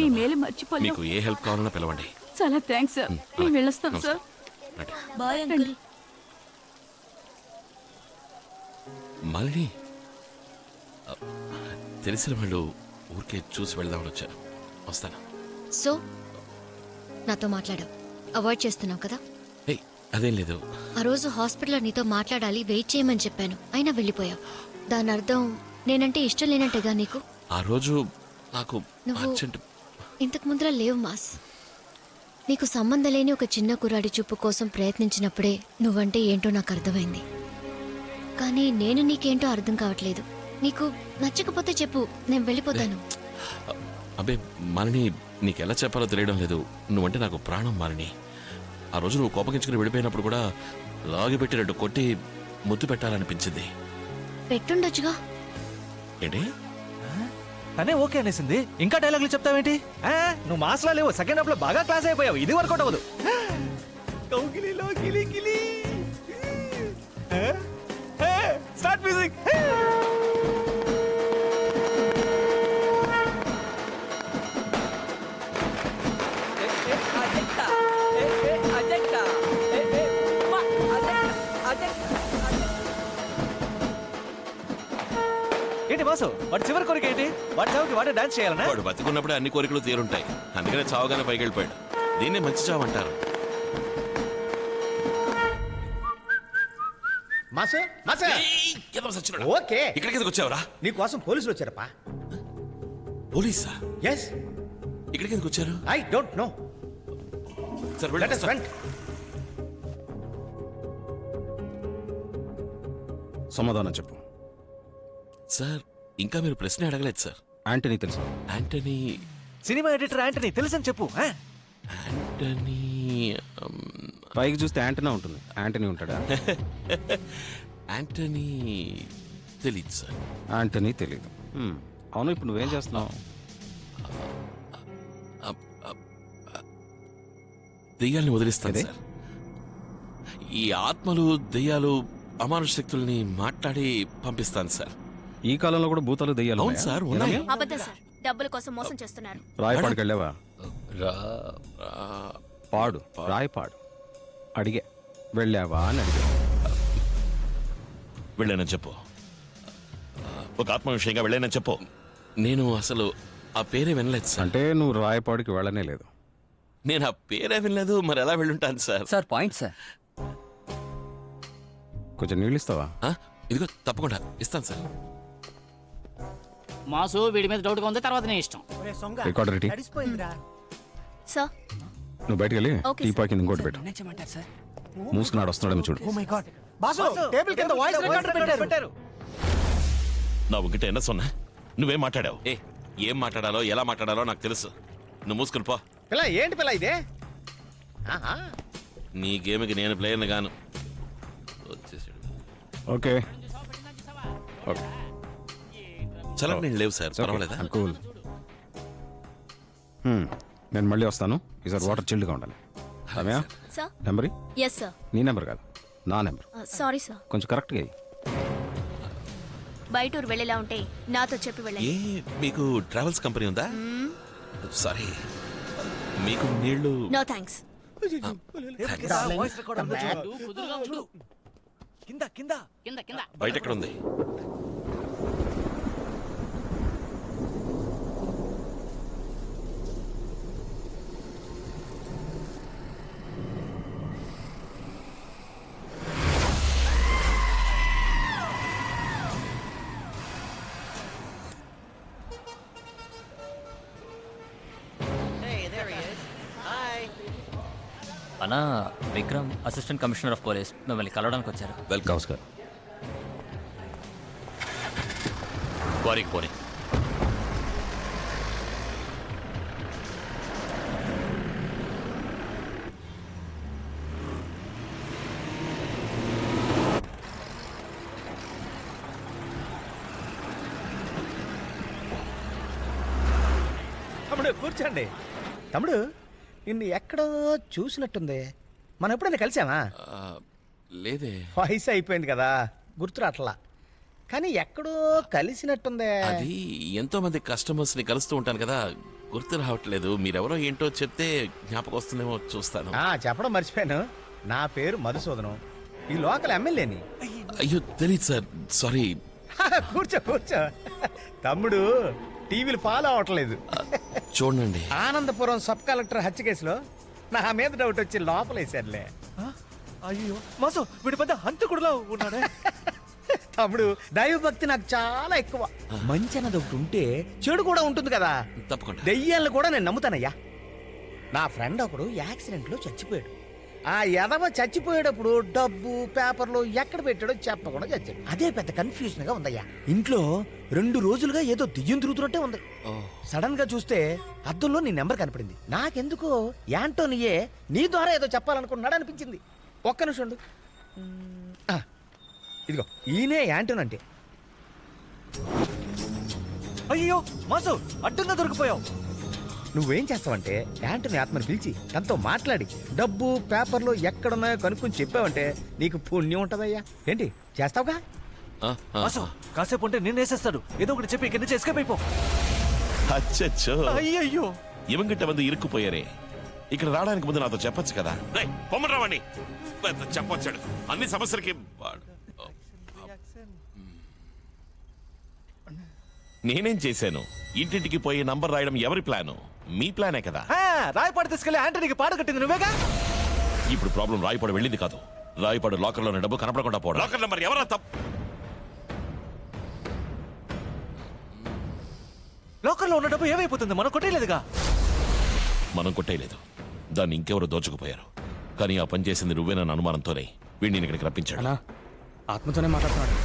మీ మేలు మర్చిపోలేం. మీకు ఏ హెల్ప్ కావాలన్నా పిలవండి. చాలా థ్యాంక్స్ సార్. మేము వెళ్ళొస్తాం సార్. రండి. Bye uncle. మాలిని, తెలిసిన వాళ్ళు ఊరికే చూసి వెళ్దామని వచ్చారు. వస్తాను. సో నాతో మాట్లాడావు, అవాయిడ్ చేస్తున్నావు కదా? ఏయ్, అదేం లేదు. ఆ రోజు హాస్పిటల్లో నీతో మాట్లాడాలి, వెయిట్ చేయమని చెప్పాను, అయినా వెళ్ళిపోయావు. దాని అర్థం నేనంటే ఇష్టం లేనట్టేగా నీకు? ఆ రోజు నాకు నువ్వు అర్జెంట్. ఇంతకు ముందర లేవు మాస్. నీకు సంబంధం లేని ఒక చిన్న కుర్రాడి చూపు కోసం ప్రయత్నించినప్పుడే నువ్వంటే ఏంటో నాకు అర్థమైంది. కానీ నేను నీకేంటో అర్థం కావట్లేదు. నీకు నచ్చకపోతే చెప్పు, నేను వెళ్ళిపోతాను. అబ్బే మాలిని, నీకెలా చెప్పాలో తెలియడం లేదు. నువ్వంటే నాకు ప్రాణం మాలిని. ఆ రోజు నువ్వు కోపగించుకుని వెళ్ళిపోయినప్పుడు కూడా లాగి పెట్టి 2 కొట్టి ముద్దు పెట్టాలనిపించింది. పెట్టుండొచ్చుగా. ఏంటి? తనే ఓకే అనేసింది, ఇంకా డైలాగులు చెప్తావేంటి? నువ్వు మాస్లా లేవు, సెకండ్ హాఫ్ లో బాగా క్లాస్ అయిపోయావు. ఇది వర్కౌట్ అవ్వదు. కౌగిలిలో గిలి గిలి. Start music. ఏంటి బాసు, వాడి చివరి కోరిక ఏంటి? వాడి చావుకి వాడే డాన్స్ చేయాలనా? వాడు బతికున్నప్పుడే అన్ని కోరికలు తీరుంటాయి. అందుకనే చావుగానే పైకి వెళ్ళిపోయాడు. దీన్నే మంచి చావు అంటారు. మాసు మాసు ఏయ్, ఏదో సచ్చినోడా. ఓకే, ఇక్కడికి ఎందుకు వచ్చావురా? నీకోసం పోలీసులు వచ్చారప్పా. పోలీసా? ఎస్, ఇక్కడికి ఎందుకు వచ్చారు? I don't know. Sir let us front. సమాధానం చెప్పు. సార్, ఇంకా మీరు ప్రశ్న అడగలేదు సార్. యాంటనీ తెలుసు. యాంటనీ. సినిమా ఎడిటర్ యాంటనీ తెలుసని చెప్పు. యాంటనీ పైకి చూస్తే యాంటనా ఉంటుంది, యాంటనీ ఉంటాడా? యాంటనీ తెలీదు సార్. యాంటనీ తెలీదు. అవును, ఇప్పుడు నువ్వేం చేస్తున్నావు? దెయ్యాల్ని వదిలిస్తాను అదే? సార్. ఈ ఆత్మలు, దెయ్యాలు, అమానుష శక్తుల్ని మాట్లాడి పంపిస్తాను సార్. ఈ కాలంలో కూడా భూతాలు దెయ్యాలు అవును సార్, ఉన్నాయి. అబద్ధం సార్, డబ్బుల కోసం మోసం చేస్తున్నారు. రాయపాడుకి వెళ్ళావా? పాడు, పాడు. రాయపాడు అడిగే వెళ్ళావా అని అడిగా. వెళ్ళానని చెప్పు. ఒక ఆత్మ విషయంగా వెళ్ళానని చెప్పు. నేను అసలు ఆ పేరే వినలేదు సార్. అంటే నువ్వు రాయపాడుకి వెళ్ళనే లేదు? నేను ఆ పేరే వినలేదు, మరి ఎలా వెళ్ళుంటాను సార్? Sir point sir. కొంచెం నీళ్ళు ఇస్తావా? ఇదిగో తప్పకుండా ఇస్తాను సార్. మాసు వీడి మీద డౌట్గా ఉంది, తర్వాత నీ ఇష్టం. Recorder ready. సార్ నువ్వు బయటికి వెళ్ళి Okay, టీ sir. పాకి ఇంకోటి పెట్టు. మూసుకున్నాడు, వస్తున్నాడేమో చూడు. బాసు, టేబుల్ కింద వాయిస్ రికార్డర్ పెట్టారు. నా ఒకటి ఎన్న సొన్నా, నువ్వేం మాట్లాడావు? ఏం మాట్లాడాలో, ఎలా మాట్లాడాలో నాకు తెలుసు. నువ్వు మూసుకుని పో. పిల్ల ఏంటి పిల్ల ఇదే? ఆహా, నీ గేమ్కి నేను ప్లేయర్ని గాను. వచ్చేసాడు. ఓకే ఓకే, చలా, నేను లేవు సార్, పర్వాలేదా? కూల్. నేను మళ్ళీ వస్తాను. ఈసారి వాటర్ చిల్డ్గా ఉండాలి. Ramya, sir. Number yes sir. నీ నెంబర్ కాదు, నా నెంబర్. Sorry sir. కొంచెం కరెక్ట్గా అయ్యి. బయట ఊరు వెళ్ళేలా ఉంటే నాతో చెప్పి వెళ్ళండి. మీకు ట్రావెల్స్ కంపెనీ ఉందా? సారీ, మీకు నీళ్లు. No thanks. వాయిస్ రికార్డర్ చూడు. కింద కింద కింద కింద. బయట ఎక్కడ ఉంది? అన్నా, Vikram assistant commissioner of police మిమ్మల్ని కలవడానికి వచ్చారు. వెల్కమ్. నమస్కారం. వారికి పోనీ. తమ్ముడు కూర్చోండి. తమ్ముడు, నిన్ను ఎక్కడో చూసినట్టుంది. మనం ఎప్పుడైనా కలిసామా? లేదే. వయసు అయిపోయింది కదా, గుర్తురాట్లా. కానీ ఎక్కడో కలిసినట్టుందే. అది ఎంతో మంది కస్టమర్స్ ని కలుస్తూ ఉంటాను కదా, గుర్తు రావట్లేదు. మీరెవరో ఏంటో చెప్తే జ్ఞాపకం వస్తుందేమో చూస్తాను. చెప్పడం మర్చిపోయాను. నా పేరు మధుసూదనం. ఈ లోకల్ ఎమ్మెల్యేని. అయ్యో తెలియదు సార్, సారీ. కూర్చో కూర్చో. తమ్ముడు టీవీలు ఫాలో అవట్లేదు. చూడండి. ఆనందపురం సబ్ కలెక్టర్ హత్య కేసులో నా మీద డౌట్ వచ్చి లోపలేశారులే. అయ్యో మాసు వీడి పెద్ద హంతకుడులా ఉన్నాడే. తమ్ముడు దైవభక్తి నాకు చాలా ఎక్కువ. మంచి అన్నది ఒకటి ఉంటే చెడు కూడా ఉంటుంది కదా. తప్పకుండా. దెయ్యాలను కూడా నేను నమ్ముతానయ్యా. నా ఫ్రెండ్ ఒకడు యాక్సిడెంట్ లో చచ్చిపోయాడు. ఆ ఎదవ చచ్చిపోయేటప్పుడు డబ్బు పేపర్లు ఎక్కడ పెట్టాడో చెప్పకుండా చచ్చాడు. అదే పెద్ద కన్ఫ్యూజన్ గా ఉందయ్యా. ఇంట్లో 2 రోజులుగా ఏదో దెయ్యం తిరుగుతున్నట్టే ఉంది. సడన్ గా చూస్తే అద్దంలో నీ నెంబర్ కనపడింది. నాకెందుకో యాంటోనియే నీ ద్వారా ఏదో చెప్పాలనుకున్నాడు అనిపించింది. ఒక్క నిమిషం ఉండు. ఇదిగో ఈయనే యాంటోన్ అంటే. అయ్యో మాసు అడ్డంగా దొరికిపోయావు. నువ్వేం చేస్తావంటే యాంటోని ఆత్మని పిలిచి తనతో మాట్లాడి డబ్బు పేపర్లు ఎక్కడున్నాయో కనుక్కొని చెప్పావంటే నీకు పుణ్యం ఉంటదయ్యా. ఏంటి చేస్తావుగా? మాసు కాసేపు ఉంటే నిన్ను వేసేస్తాడు. ఏదో ఒకటి చెప్పి ఇక్కడి నుంచి ఎస్కేప్ అయిపో. అచ్చచ్చో, అయ్యయ్యో ఇవంగిட்ட మంది ఇరుక్కుపోయారే. ఇక్కడ రావడానికి ముందు నాతో చెప్పొచ్చు కదా. పొమ్మరావండి, చెప్పొచ్చాడు. అన్ని సమస్యలకి నేనేం చేశాను? ఇంటింటికి పోయి నంబర్ రాయడం ఎవరి ప్లాను? మీ ప్లానే కదా. రాయపాడు తీసుకెళ్లి యాంటనీకి పాడు కట్టింది నువ్వేగా. ఇప్పుడు ప్రాబ్లం రాయపాడు వెళ్ళింది కాదు, రాయపాడు లాకర్లోని డబ్బు కనపడకుండా పోవడం. లాకర్ నెంబర్ ఎవరా తప్పు? లోకల్లో ఉన్న డబ్బు ఏమైపోతుంది? మనం కొట్టేయలేదుగా. మనం కొట్టేయలేదు, దాన్ని ఇంకెవరు దోచుకుపోయారు. కానీ ఆ పని చేసింది నువ్వేనన్న అనుమానంతోనే వీడిని ఇక్కడికి రప్పించాడు. ఆత్మతోనే మాట్లాడుతున్నాడు.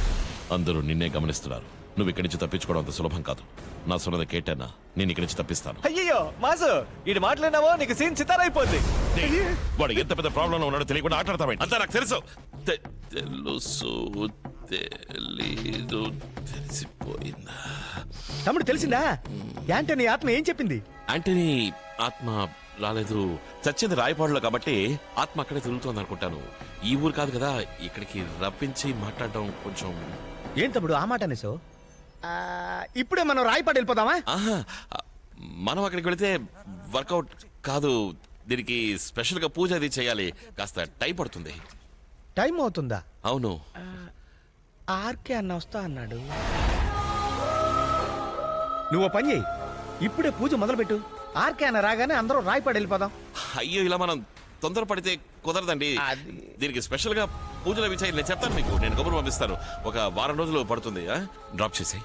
అందరూ నిన్నే గమనిస్తున్నారు. నువ్వు ఇక్కడి నుంచి తప్పించుకోవడం అంత సులభం కాదు. నా సున్నద కేటన్నా, నేను ఇక్కడి నుంచి తప్పిస్తాను. అయ్యో మాసు ఇటు మాట్లాడినావో నీకు సీన్ సితారైపోద్ది. వాడు ఎంత పెద్ద ప్రాబ్లం ఉన్నాడో తెలియకుండా ఆటాడతామేంటి? అంతా నాకు తెలుసు. తెలుసు తెలీదు తెలిసిపోయిందా? తమ్ముడు తెలిసిందా? యాంటోని ఆత్మ ఏం చెప్పింది? ఆంటనీ ఆత్మ రాలేదు, చచ్చింది రాయపాడులో కాబట్టి ఆత్మ అక్కడే తిరుగుతోంది అనుకుంటాను. ఈ ఊరు కాదు కదా, ఇక్కడికి రప్పించి మాట్లాడడం కొంచెం. ఏం తమ్ముడు ఆ మాట అనేసో? ఇప్పుడే మనం రాయపాడు వెళ్ళిపోదామా? ఆహా, మనం అక్కడికి వెళితే వర్కౌట్ కాదు. దీనికి స్పెషల్ గా పూజ అది చేయాలి. కాస్త టైం పడుతుంది. టైం అవుతుందా? అవును. ఆర్కే అన్న వస్తా అన్నాడు. నువ్వు ఓ పని చేయి, ఇప్పుడే పూజ మొదలుపెట్టు. ఆర్కే అన్న రాగానే అందరూ రాయపాడు వెళ్ళిపోదాం. అయ్యో, ఇలా మనం తొందరపడితే కుదరదండి. దీనికి స్పెషల్ గా పూజలు అవి చేయాలి. నేను చెప్తాను మీకు, నేను కబురు పంపిస్తాను. ఒక వారం రోజులు పడుతుంది. డ్రాప్ చేసి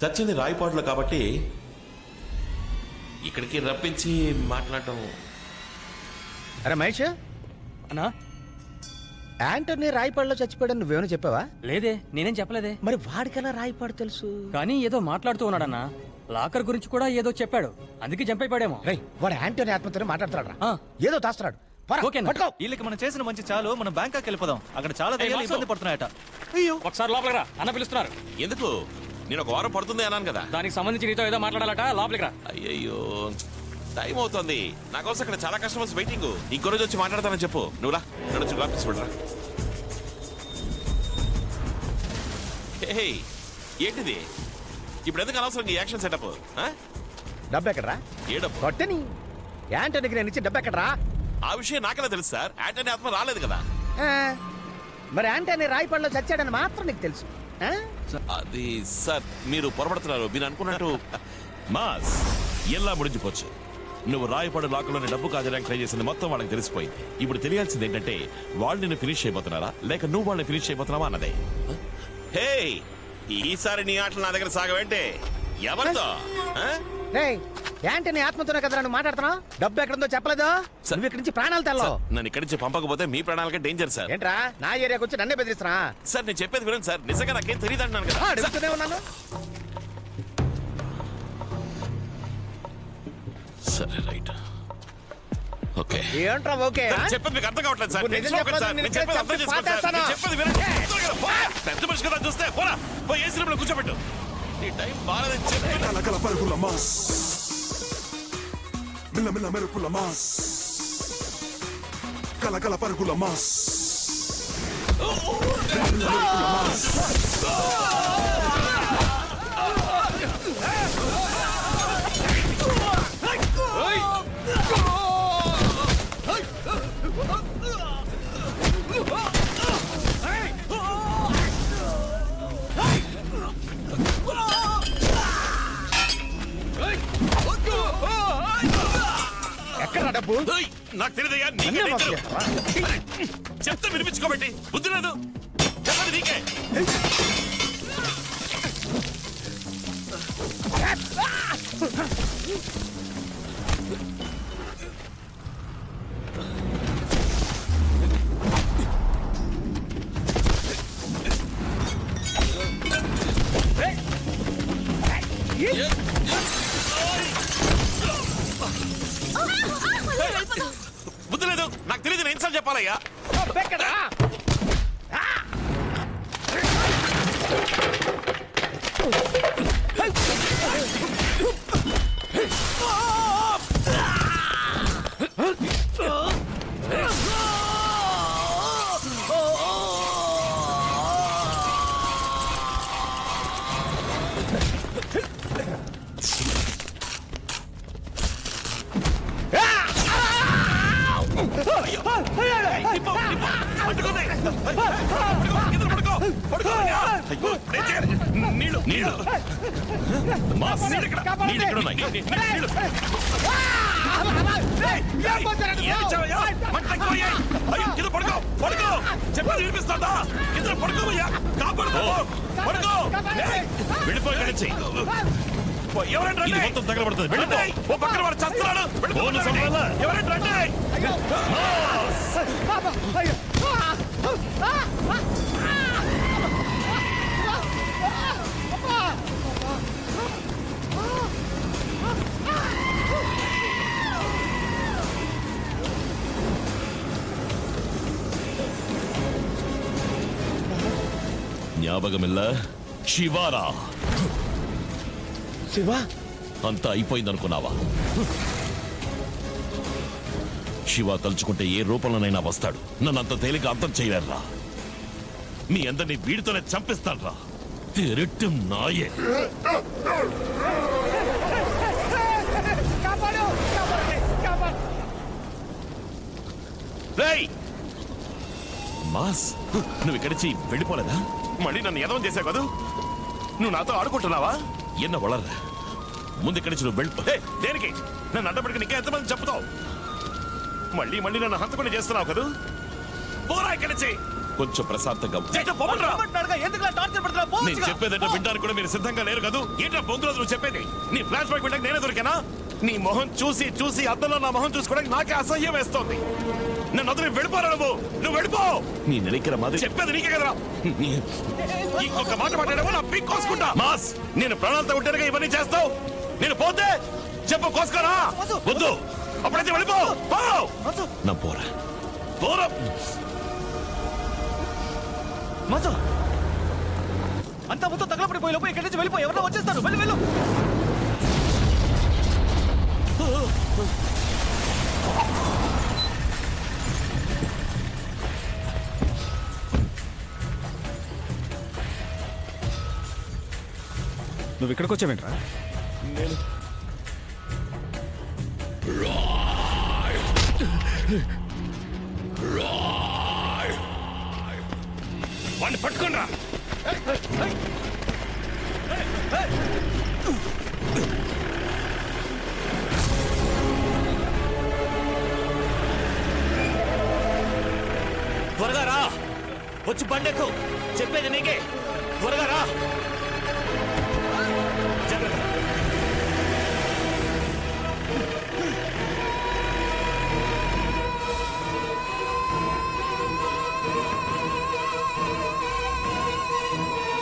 చచ్చింది రాయపాడులో కాబట్టి ఇక్కడికి రప్పించి మాట్లాడటం. అరే మహేష్ అన్నా, యాంటోనీ రాయపాడులో చచ్చిపోయాడని నువ్వేమైనా చెప్పావా? లేదే, నేనేం చెప్పలేదే. మరి వాడికెలా రాయపాడు తెలుసు? కానీ ఏదో మాట్లాడుతూ ఉన్నాడన్నా. లాకర్ గురించి కూడా ఏదో చెప్పాడు, అందుకే జంప్ అయిపోయాడేమో. రేయ్, వాడు యాంటోనీ ఆత్మతోనే మాట్లాడుతున్నాడు. ఆ. ఏదో దాస్తున్నాడు. పోరా, ఓకేనా? పట్టుకో. వీళ్ళకి మనం చేసిన మంచి చాలు. మనం బ్యాంకాక్ వెళ్ళిపోదాం. అక్కడ చాలా దయ్యాలు ఇబ్బంది పడుతున్నాయట. అయ్యో ఒకసారి లోపలికి రా, అన్న పిలుస్తున్నారు. ఎందుకు? నేను ఒక వారం పడుతుంది అన్నాను కదా. దానికి సంబంధించి నీతో ఏదో మాట్లాడాలట, లోపలికి రా. అయ్యయ్యో, టైం అవుతుంది. నా కోసం ఇక్కడ చాలా కస్టమర్స్ వెయిటింగ్. ఇంకో రోజు వచ్చి మాట్లాడతానని చెప్పు. నువ్వు రా, నన్ను వచ్చి డ్రాప్ చేసి పెట్టరా. ఏంటిది ఇప్పుడు? ఎందుకు అనవసరం ఈ యాక్షన్ సెటప్? డబ్బు ఎక్కడరా? ఏ డబ్బు? కొట్టని యాంటోనీకి నేను ఇచ్చి డబ్బు ఎక్కడరా? ఆ విషయం నాకెలా తెలుసు సార్? యాంటనీ ఆత్మ రాలేదు కదా. మరి యాంటోనీ రాయపాడులో చచ్చాడని మాత్రం నీకు తెలుసు. అది సార్, మీరు పొరపడుతున్నారు. మీరు అనుకున్నట్టు మాస్ ఎలా ముడిచిపోవచ్చు. నువ్వు రాయపాడు లాకర్లోని డబ్బు కాజడానికి ట్రై చేసింది మొత్తం వాళ్ళకి తెలిసిపోయింది. ఇప్పుడు తెలియాల్సింది ఏంటంటే వాళ్ళు నిన్ను ఫినిష్ అయిపోతున్నారా లేక నువ్వు వాళ్ళని ఫినిష్ అయిపోతున్నావా అన్నదే. హే, ఈసారి నీ ఆటలు నా దగ్గర సాగవేంటే? ఎవరితో? రేయ్, యాంటోనీ ఆత్మతోనే కదరా నువ్వు మాట్లాడుతున్నావు? డబ్బు ఎక్కడుందో చెప్పలేదు. నువ్వు ఇక్కడి నుంచి ప్రాణాలు తెల్లవు. నన్ను ఇక్కడి నుంచి పంపకపోతే మీ ప్రాణాలకే డేంజర్ సార్. ఏంట్రా నా ఏరియాకి వచ్చి నన్నే బెదిరిస్తున్నా? సార్ నేను చెప్పేది వినండి సార్. నిజంగా నాకేం తెలియదు అంటున్నాను కదా. అడుగుతూనే ఉన్నాను. సరే, రైట్, ఓకే. ఏంట్రా ఓకే? చెప్పేది మీకు అర్థం కావట్లేదు సార్. నువ్వు నిజం చెప్పొద్దు, సార్, నేను నేను చెప్పేది అర్థం చేసుకోండి సార్. పాటేస్తాను. నేను చెప్పేది వినండి. తొందరగా పోరా. పెద్ద మనిషి కదా చూస్తే పోరా. పోయి ఏసీ రూమ్లో కూర్చోబెట్టు. నీ టైం బాగాలేదని చెప్పి కలకల పరుగుల మాస్ మిల్ల మిల్ల మెరుపుల మాస్ కలకల పరుగుల మాస్ మిల్ల మిల్ల మెరుపుల మాస్ డబ్బు ఏయ్, నాకు తెలియదయ్యా నీకే నన్నే మోసం తెలుసు. అరే, చెప్తే వినిపించుకోబెట్టి బుద్ధి లేదు చెప్పండి నీకే బుద్ధి లేదు నాకు తెలియదు నేను ఇన్సల్ట్ చెప్పాలయ్యా ఎక్కడా? నీళ్ళు నీళ్ళు మాస్ నీళ్ళు ఇక్కడ నీళ్ళు ఇక్కడ ఉన్నాయి నీళ్ళు ఏం చేయవయ్యా? మంట ఎక్కువయ్యాయి. అయ్యో, కింద పడుకో పడుకో చెప్పాలి వినిపిస్తుందా కింద పడుకోవయ్యా కాపాడుకో పడుకో ఏయ్, వెళ్ళిపోయి ఇక్కడి నుంచి. ఎవరంటే ఇది మొత్తం తగలబడుతుంది వెళ్ళిపో ఓ పక్కన వాడు చస్తున్నాడు ఎవరంటే రండి ஞாபகமில்ல శివారా శివ అంతా అయిపోయిందనుకున్నావా శివ తలుచుకుంటే ఏ రూపంలోనైనా వస్తాడు నన్ను అంత తేలిక అర్థం చేయలేరా మీ అందరినీ వీడితోనే చంపిస్తాడ్రా తిరట్టం నాయే రేయ్! మాస్ నువ్వు ఇక్కడి నుంచి వెళ్ళిపోలేదా మళ్ళీ నన్ను ఎదవం చేసావు కదూ నువ్వు నాతో ఆడుకుంటున్నావా ఎన్న వளர ముందు ఇక్కడి నుంచి నువ్వు వెళ్ళిపో దేనికి నన్ను అడ్డపడికి నీకే ఎంతమంది చెప్తావు మళ్ళీ మళ్ళీ నన్ను హంతకుండా చేస్తున్నావు కదూ పోరా ఇక్కడి నుంచి కొంచెం ప్రశాంతంగా నేను చెప్పేదంటే వినడానికి కూడా మీరు సిద్ధంగా లేరు కదూ ఏంటో పొందులో నువ్వు చెప్పేది నీ ఫ్లాష్ బ్యాక్ వినడానికి నేనే దొరికానా నీ మొహం చూసి చూసి అద్దంలో నా మొహం చూసుకోవడానికి నాకే అసహ్యం వేస్తోంది నన్ను వదిలి వెళ్ళిపోరా నువ్వు వెళ్ళిపో నీ నెలికిన మాది చెప్పేది నీకే కదరా ఇంకొక మాట మాట్లాడావో నా పిక్ కోసుకుంటా మాస్ నేను ప్రాణాలతో ఉంటేనే ఇవన్నీ చేస్తావు నేను పోతే చెప్పు కోసుకోరా వద్దు అప్పుడైతే వెళ్ళిపో నా పోరా పోరా మాసు అంతా మొత్తం తగలపడిపోయి లోపు ఇక్కడి నుంచి వెళ్ళిపోయి ఎవరో వచ్చేస్తారు వెళ్ళి వెళ్ళు నువ్వు ఇక్కడికి వచ్చావేంట్రా వాడిని పట్టుకోండి త్వరగా రా వచ్చి బండెక్కు చెప్పేది నీకే త్వరగా